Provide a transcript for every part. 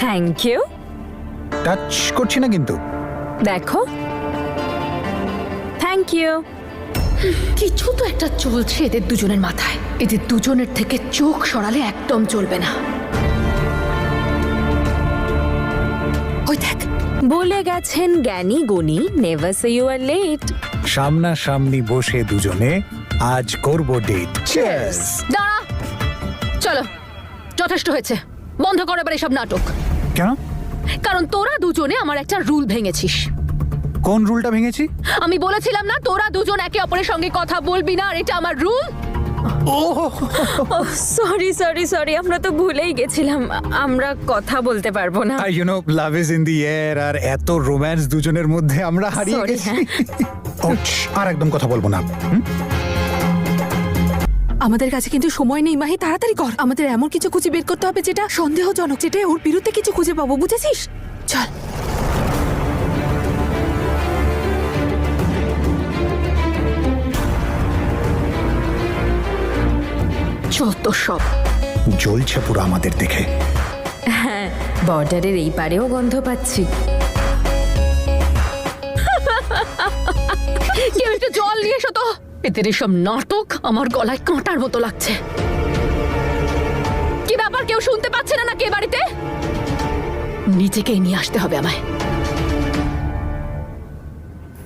Thank you. Touch করছি না কিন্তু। দেখো, থ্যাংক ইউ। কিছু তো একটা চলছে এদের দুজনের মাথায়। এদের দুজনের থেকে চোখ সরালে একদম চলবে না। ওই দেখ, বলে গেছেন জ্ঞানী গুণী, never say you are late. সামনাসামনি বসে দুজনে আজ করব ডেট। চিয়ার্স। দাঁড়া, চলো, যথেষ্ট হয়েছে, বন্ধ কর এবার এসব নাটক। কেন? কারণ তোরা দুজনে আমার একটা রুল ভেঙেছিস। কোন রুলটা ভেঙেছি? আমি বলেছিলাম না তোরা দুজন একে অপরের সঙ্গে কথা বলবি না, আর এটা আমার রুল। সরি সরি সরি, আমরা তো ভুলেই গেছিলাম, আমরা কথা বলতে পারবো না। You know, love is in the air, আর এত রোম্যান্স দুজনের মধ্যে আমরা হারিয়ে Sorry, গেছি। আর একদম কথা বলবো না। আমাদের কাছে কিন্তু সময় নেই মাহি, তাড়াতাড়ি কর। আমাদের এমন কিছু খুঁজে বের করতে হবে যেটা সন্দেহজনক, যেটা ওর বিরুদ্ধে কিছু খুঁজে পাবো, বুঝেছিস? চল। যত সব। জ্বলছে পুরো আমাদের দেখে। হ্যাঁ, বর্ডারের এই পারেও গন্ধ পাচ্ছি। কেউ একটু জল নিয়ে এসো তো। এদের এসব নাটক আমার গলায় কাঁটার মতো লাগছে। কি ব্যাপার, কেউ শুনতে পাচ্ছে না নাকি এ বাড়িতে? নিজেকেই নিয়ে আসতে হবে আমায়।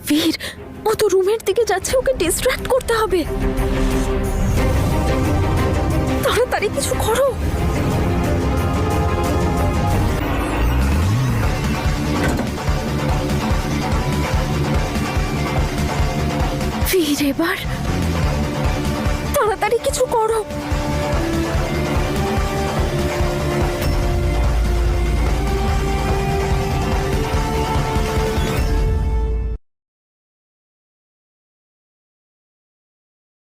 বীর, ও তো রুমের দিকে যাচ্ছে, ওকে ডিস্ট্র্যাক্ট করতে হবে। তাড়াতাড়ি কিছু করো। বীর, এবার